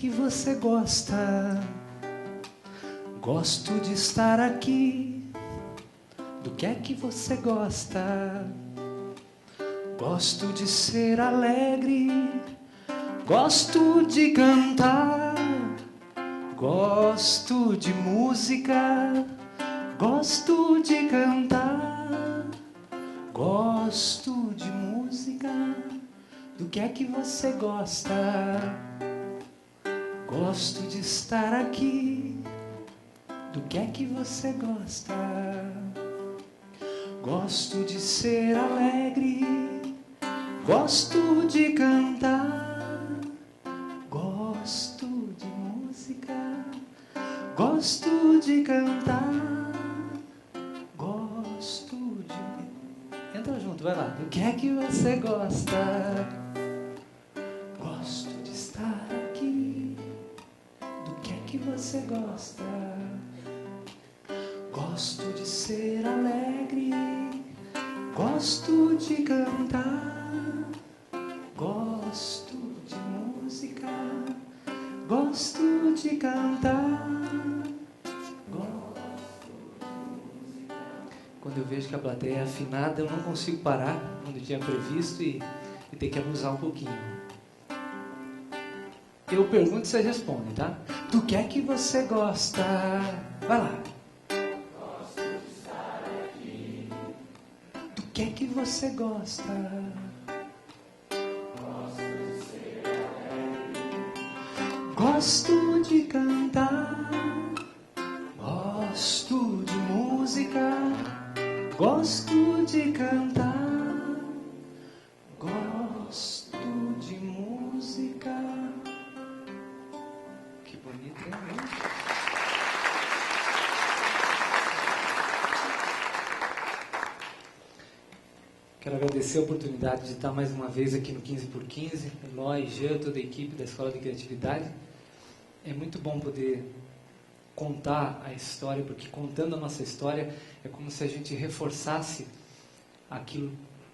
que você gosta? Gosto de estar aqui. Do que é que você gosta? Gosto de ser alegre. Gosto de cantar. Gosto de música. Gosto de cantar. Gosto de música. Do que é que você gosta? Gosto de estar aqui. Do que é que você gosta? Gosto de ser alegre. Gosto de cantar. Gosto de música. Gosto de cantar. Gosto de... Entra junto, vai lá. Do que é que você gosta? Gosto de estar aqui. Do que é que você gosta? Gosto de ser alegre. Gosto de cantar. Gosto de música. Gosto de cantar. Quando eu vejo que a plateia é afinada, eu não consigo parar onde tinha previsto e ter que abusar um pouquinho. Eu pergunto e você responde, tá? Do que é que você gosta? Vai lá. Gosto de estar aqui. Do que é que você gosta? Gosto de ser alegre. Gosto de cantar. Gosto de música. Gosto de cantar. Gosto de música. Que bonito, hein? Quero agradecer a oportunidade de estar mais uma vez aqui no 15x15. Eloy, Jean, toda a equipe da Escola de Criatividade. É muito bom poder contar a história, porque contando a nossa história é como se a gente reforçasse aquilo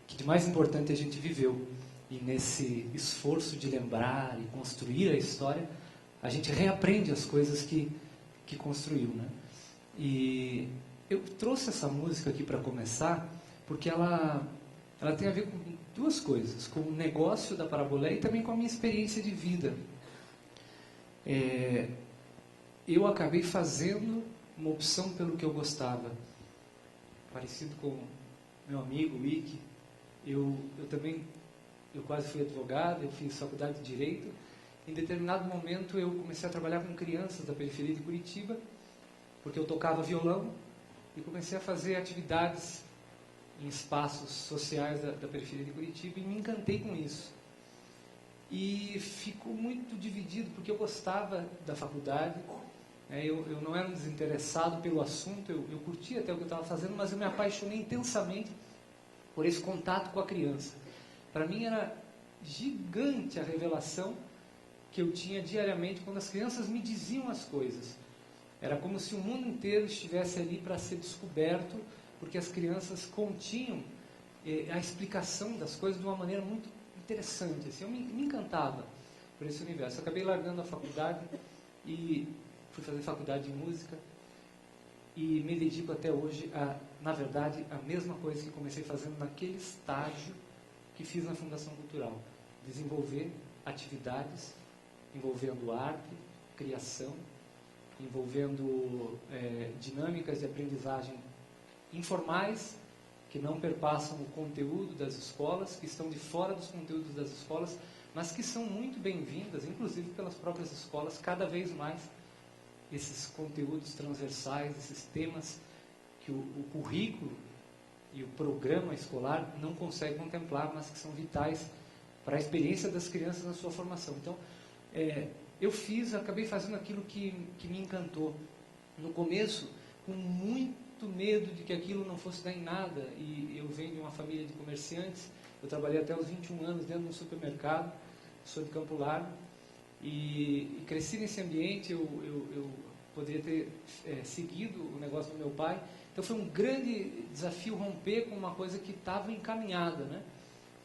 que de mais importante a gente viveu. E nesse esforço de lembrar e construir a história, a gente reaprende as coisas que construiu, né? E eu trouxe essa música aqui para começar, porque ela tem a ver com duas coisas, com o negócio da Parabolé e também com a minha experiência de vida. Eu acabei fazendo uma opção pelo que eu gostava. Parecido com meu amigo, Wiki, eu quase fui advogado, eu fiz faculdade de Direito. Em determinado momento eu comecei a trabalhar com crianças da periferia de Curitiba, porque eu tocava violão e comecei a fazer atividades em espaços sociais da periferia de Curitiba e me encantei com isso. E ficou muito dividido, porque eu gostava da faculdade, eu não era um desinteressado pelo assunto, eu curtia até o que eu estava fazendo, mas eu me apaixonei intensamente por esse contato com a criança. Para mim era gigante a revelação que eu tinha diariamente quando as crianças me diziam as coisas. Era como se o mundo inteiro estivesse ali para ser descoberto, porque as crianças continham a explicação das coisas de uma maneira muito interessante. Assim, eu me encantava por esse universo. Eu acabei largando a faculdade e fui fazer faculdade de música e me dedico até hoje na verdade, a mesma coisa que comecei fazendo naquele estágio que fiz na Fundação Cultural. Desenvolver atividades envolvendo arte, criação, envolvendo dinâmicas de aprendizagem informais, que não perpassam o conteúdo das escolas, que estão de fora dos conteúdos das escolas, mas que são muito bem-vindas, inclusive pelas próprias escolas, cada vez mais, esses conteúdos transversais, esses temas que o currículo e o programa escolar não consegue contemplar, mas que são vitais para a experiência das crianças na sua formação. Então, acabei fazendo aquilo que me encantou. No começo, com muito medo de que aquilo não fosse dar em nada, e eu venho de uma família de comerciantes, eu trabalhei até os 21 anos dentro de um supermercado, sou de Campo Largo, e cresci nesse ambiente. Eu poderia ter seguido o negócio do meu pai. Então foi um grande desafio romper com uma coisa que estava encaminhada, né?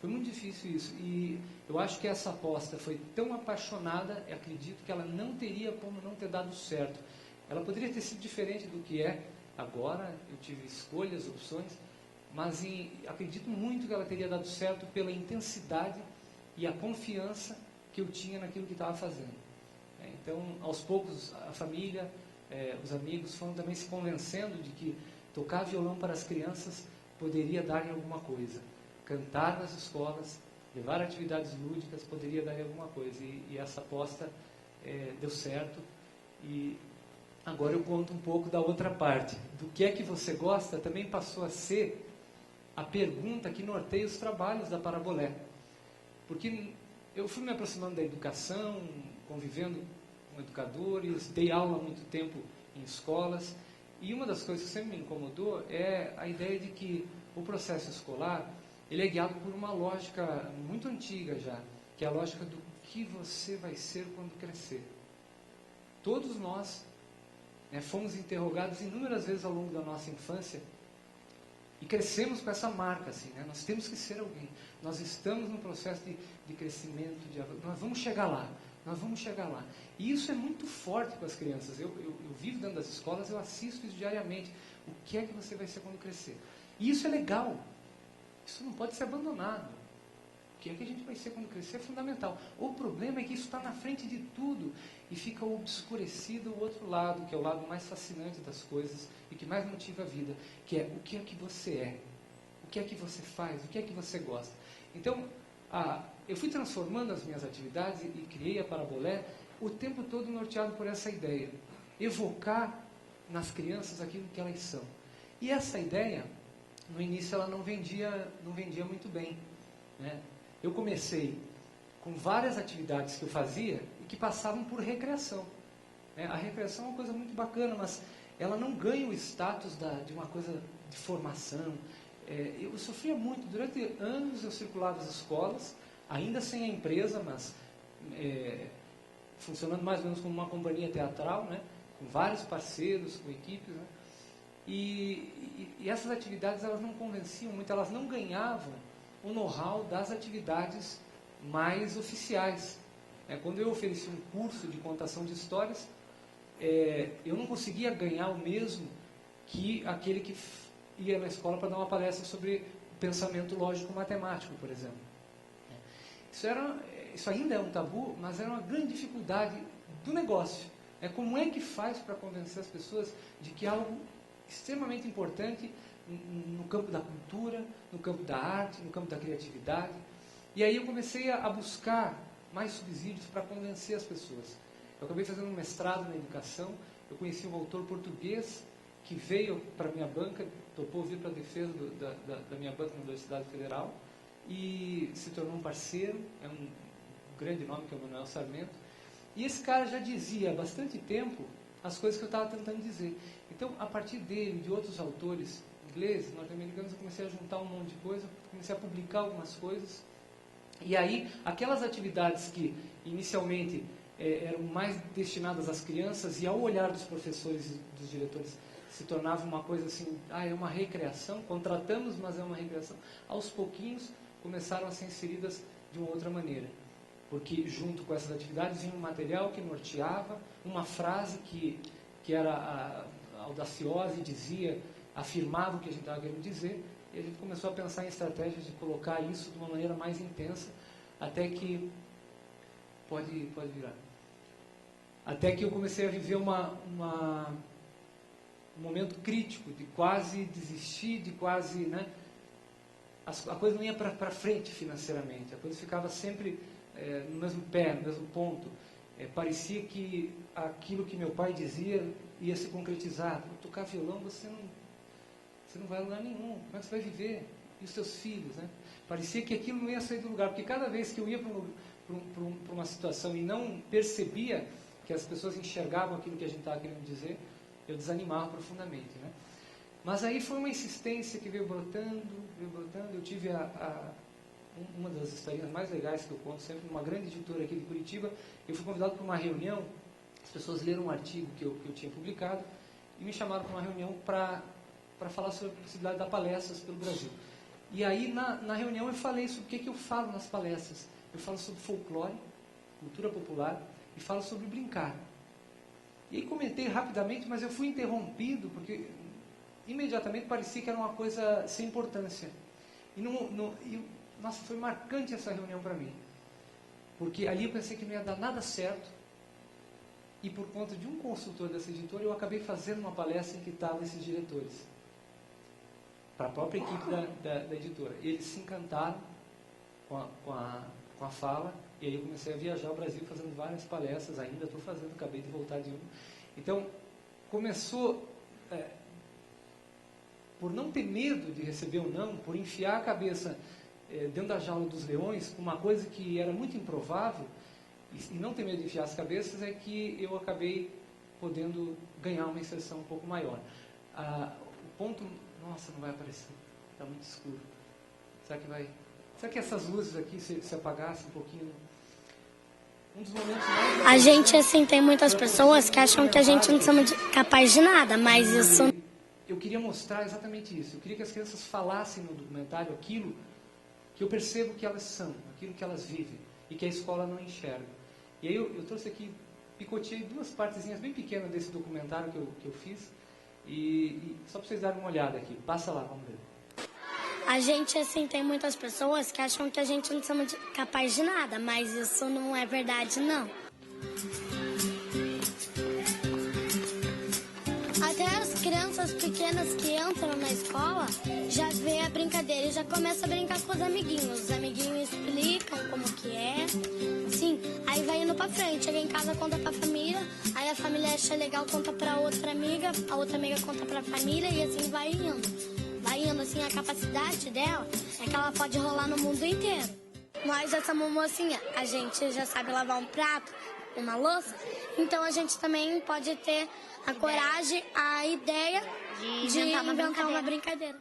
Foi muito difícil isso. E eu acho que essa aposta foi tão apaixonada, acredito que ela não teria como não ter dado certo. Ela poderia ter sido diferente do que é agora, eu tive escolhas, opções, mas acredito muito que ela teria dado certo pela intensidade e a confiança que eu tinha naquilo que estava fazendo. Então, aos poucos, a família, os amigos foram também se convencendo de que tocar violão para as crianças poderia dar em alguma coisa. Cantar nas escolas, levar atividades lúdicas poderia dar em alguma coisa. E essa aposta deu certo. E agora eu conto um pouco da outra parte. Do que é que você gosta também passou a ser a pergunta que norteia os trabalhos da Parabolé. Porque eu fui me aproximando da educação, convivendo com educadores, dei aula há muito tempo em escolas, e uma das coisas que sempre me incomodou é a ideia de que o processo escolar ele é guiado por uma lógica muito antiga já, que é a lógica do que você vai ser quando crescer. Todos nós fomos interrogados inúmeras vezes ao longo da nossa infância e crescemos com essa marca, assim, nós temos que ser alguém. Nós estamos num processo de crescimento, nós vamos chegar lá, nós vamos chegar lá. E isso é muito forte com as crianças. Eu vivo dentro das escolas, eu assisto isso diariamente. O que é que você vai ser quando crescer? E isso é legal. Isso não pode ser abandonado. O que é que a gente vai ser quando crescer é fundamental. O problema é que isso está na frente de tudo e fica obscurecido o outro lado, que é o lado mais fascinante das coisas e que mais motiva a vida, que é o que é que você é, o que é que você faz, o que é que você gosta. Então, eu fui transformando as minhas atividades e criei a Parabolé o tempo todo norteado por essa ideia. Evocar nas crianças aquilo que elas são. E essa ideia, no início, ela não vendia muito bem. Eu comecei com várias atividades que eu fazia e que passavam por recreação. A recreação é uma coisa muito bacana, mas ela não ganha o status de uma coisa de formação. Eu sofria muito. Durante anos eu circulava as escolas, ainda sem a empresa, mas funcionando mais ou menos como uma companhia teatral, com vários parceiros, com equipes. E essas atividades elas não convenciam muito, elas não ganhavam o know-how das atividades mais oficiais. Quando eu ofereci um curso de contação de histórias, eu não conseguia ganhar o mesmo que aquele que ia na escola para dar uma palestra sobre pensamento lógico-matemático, por exemplo. Isso ainda é um tabu, mas era uma grande dificuldade do negócio. Como é que faz para convencer as pessoas de que algo extremamente importante no campo da cultura, no campo da arte, no campo da criatividade. E aí eu comecei a buscar mais subsídios para convencer as pessoas. Eu acabei fazendo um mestrado na educação, eu conheci um autor português que veio para a minha banca, topou vir para a defesa da minha banca na Universidade Federal e se tornou um parceiro, é um grande nome que é o Manuel Sarmento. E esse cara já dizia há bastante tempo as coisas que eu estava tentando dizer. Então, a partir dele, de outros autores ingleses, norte-americanos, eu comecei a juntar um monte de coisa, comecei a publicar algumas coisas. E aí, aquelas atividades que inicialmente eram mais destinadas às crianças e ao olhar dos professores e dos diretores se tornava uma coisa assim, é uma recreação, contratamos, mas é uma recreação. Aos pouquinhos começaram a ser inseridas de uma outra maneira. Porque junto com essas atividades vinha um material que norteava, uma frase que era audaciosa e afirmava o que a gente estava querendo dizer, e a gente começou a pensar em estratégias de colocar isso de uma maneira mais intensa, até que pode virar. Até que eu comecei a viver um momento crítico de quase desistir, de quase, a coisa não ia para frente financeiramente, a coisa ficava sempre no mesmo pé, no mesmo ponto. Parecia que aquilo que meu pai dizia ia se concretizar. Tocar violão você não vai a lugar nenhum. Como é que você vai viver? E os seus filhos? Parecia que aquilo não ia sair do lugar, porque cada vez que eu ia para uma situação e não percebia que as pessoas enxergavam aquilo que a gente estava querendo dizer, eu desanimava profundamente. Mas aí foi uma insistência que veio brotando. Eu tive uma das historinhas mais legais que eu conto sempre numa grande editora aqui de Curitiba. Eu fui convidado para uma reunião, as pessoas leram um artigo que eu tinha publicado e me chamaram para uma reunião para falar sobre a possibilidade de dar palestras pelo Brasil. E aí, na reunião, eu falei sobre o que eu falo nas palestras. Eu falo sobre folclore, cultura popular, e falo sobre brincar. E aí comentei rapidamente, mas eu fui interrompido, porque imediatamente parecia que era uma coisa sem importância. Nossa, foi marcante essa reunião para mim. Porque ali eu pensei que não ia dar nada certo. E por conta de um consultor dessa editora, eu acabei fazendo uma palestra em que estavam esses diretores. Para a própria equipe da editora. Eles se encantaram com a fala, e aí eu comecei a viajar ao Brasil fazendo várias palestras, ainda estou fazendo, acabei de voltar de uma. Então, começou, por não ter medo de receber um não, por enfiar a cabeça dentro da jaula dos leões, uma coisa que era muito improvável, e não ter medo de enfiar as cabeças, é que eu acabei podendo ganhar uma inserção um pouco maior. O ponto... Nossa, não vai aparecer. Está muito escuro. Será que essas luzes aqui se apagassem um pouquinho? Um dos momentos mais... A gente, assim, tem muitas pessoas que acham que a gente não somos capaz de nada, mas isso... Eu queria mostrar exatamente isso. Eu queria que as crianças falassem no documentário aquilo que eu percebo que elas são, aquilo que elas vivem, e que a escola não enxerga. E aí eu trouxe aqui, picoteei 2 partezinhas bem pequenas desse documentário que eu fiz, e só para vocês darem uma olhada aqui. Passa lá, vamos ver. A gente, assim, tem muitas pessoas que acham que a gente não somos capaz de nada, mas isso não é verdade, não. Até as crianças pequenas que entram na escola já vê a brincadeira e já começa a brincar com os amiguinhos. Os amiguinhos explicam como que é. Sim, aí vai indo pra frente. Chega em casa, conta pra família. Aí a família acha legal, conta pra outra amiga. A outra amiga conta pra família e assim vai indo. Vai indo, assim, a capacidade dela é que ela pode rolar no mundo inteiro. Nós já somos mocinha. A gente já sabe lavar um prato, uma louça. Então a gente também pode ter a coragem, a ideia de inventar uma brincadeira.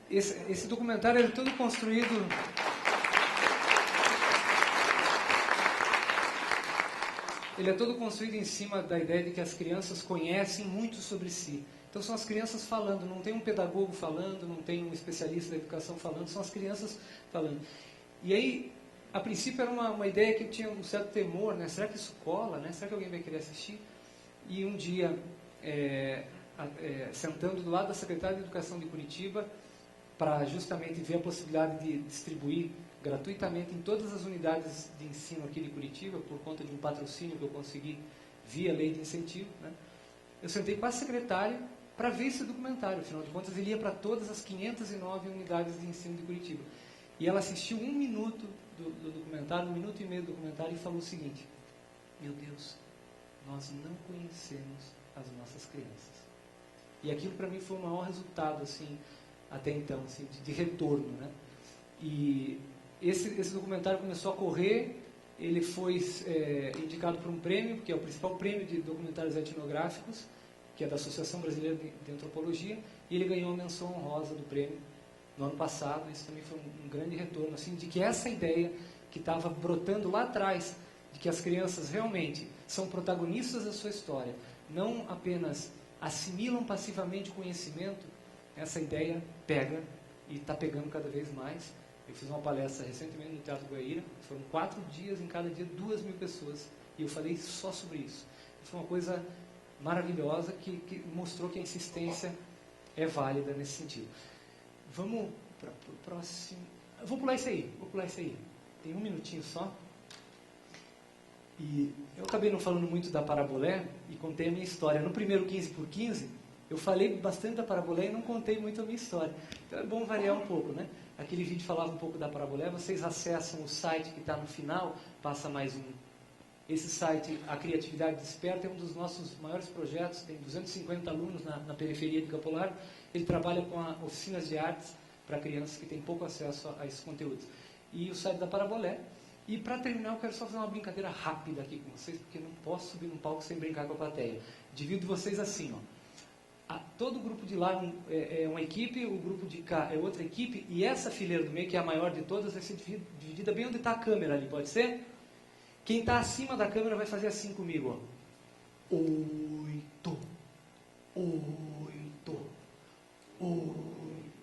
Esse documentário é todo construído... Ele é todo construído em cima da ideia de que as crianças conhecem muito sobre si. Então são as crianças falando, não tem um pedagogo falando, não tem um especialista da educação falando, são as crianças falando. E aí, a princípio era uma ideia que eu tinha um certo temor, né? Será que isso cola, né? Será que alguém vai querer assistir? E um dia, sentando do lado da secretária de Educação de Curitiba, para justamente ver a possibilidade de distribuir gratuitamente em todas as unidades de ensino aqui de Curitiba, por conta de um patrocínio que eu consegui via lei de incentivo, né? Eu sentei com a secretária para ver esse documentário. Afinal de contas, ele ia para todas as 509 unidades de ensino de Curitiba. E ela assistiu 1 minuto do documentário, 1 minuto e meio do documentário, e falou o seguinte: meu Deus, nós não conhecemos as nossas crianças. E aquilo para mim foi o maior resultado, assim, até então, assim, de retorno, né? E esse documentário começou a correr, ele foi indicado por um prêmio, que é o principal prêmio de documentários etnográficos, que é da Associação Brasileira de Antropologia, e ele ganhou a menção honrosa do prêmio no ano passado. Isso também foi um grande retorno, assim, de que essa ideia que estava brotando lá atrás, de que as crianças realmente são protagonistas da sua história, não apenas assimilam passivamente o conhecimento, essa ideia pega e está pegando cada vez mais. Eu fiz uma palestra recentemente no Teatro Guaíra, foram 4 dias, em cada dia 2.000 pessoas, e eu falei só sobre isso. Foi uma coisa maravilhosa que mostrou que a insistência é válida nesse sentido. Vamos para o próximo. Eu vou pular isso aí. Tem 1 minutinho só. E eu acabei não falando muito da Parabolé e contei a minha história. No primeiro 15x15, eu falei bastante da Parabolé e não contei muito a minha história. Então é bom variar um pouco, né? Aquele vídeo falava um pouco da Parabolé. Vocês acessam o site que está no final, passa mais um. Esse site, A Criatividade Desperta, é um dos nossos maiores projetos. Tem 250 alunos na periferia de Campo Largo. Ele trabalha com oficinas de artes para crianças que têm pouco acesso a esses conteúdos. E o site da Parabolé. E para terminar, eu quero só fazer uma brincadeira rápida aqui com vocês, porque não posso subir num palco sem brincar com a plateia. Divido vocês assim, ó. Todo grupo de lá é uma equipe, o grupo de cá é outra equipe, e essa fileira do meio, que é a maior de todas, vai ser dividida bem onde está a câmera ali, pode ser? Quem está acima da câmera vai fazer assim comigo, ó. 8, 8, 8.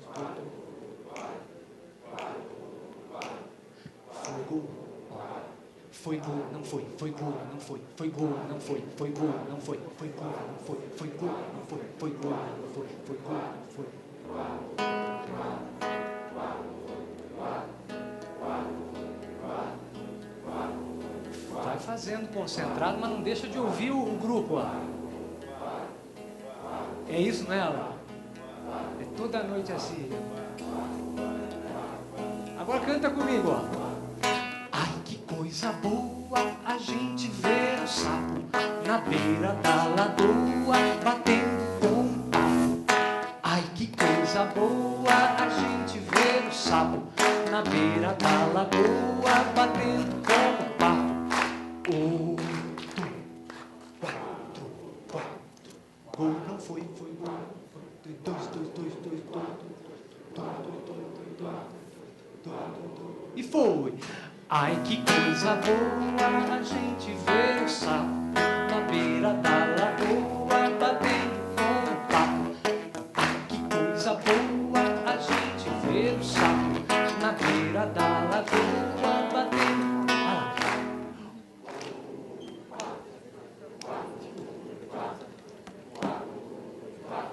Foi gol. Foi gol, não foi. Foi gol, não foi. Foi gol, não foi. Foi gol, não foi. Foi gol, não foi. Foi gol, não foi. Foi gol, não foi. Foi gol, não foi. Vai fazendo concentrado, mas não deixa de ouvir o grupo, ó. É isso, não é, Alan? É toda noite assim. Agora canta comigo, ó. Ai, que coisa boa a gente ver o sapo na beira da lagoa batendo com um papo. Ai, que coisa boa a gente ver o sapo na beira da lagoa batendo com um papo. 8, 4, gol não foi, foi gol. 2, e foi. Ai, que coisa boa a gente ver o sapo na beira da lagoa batendo com o papo. Ai, que coisa boa a gente ver o sapo na beira da lagoa batendo.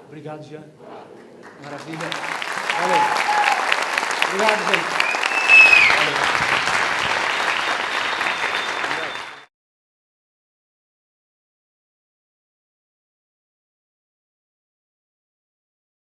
Obrigado, Jean. Maravilha. Valeu. Obrigado, gente.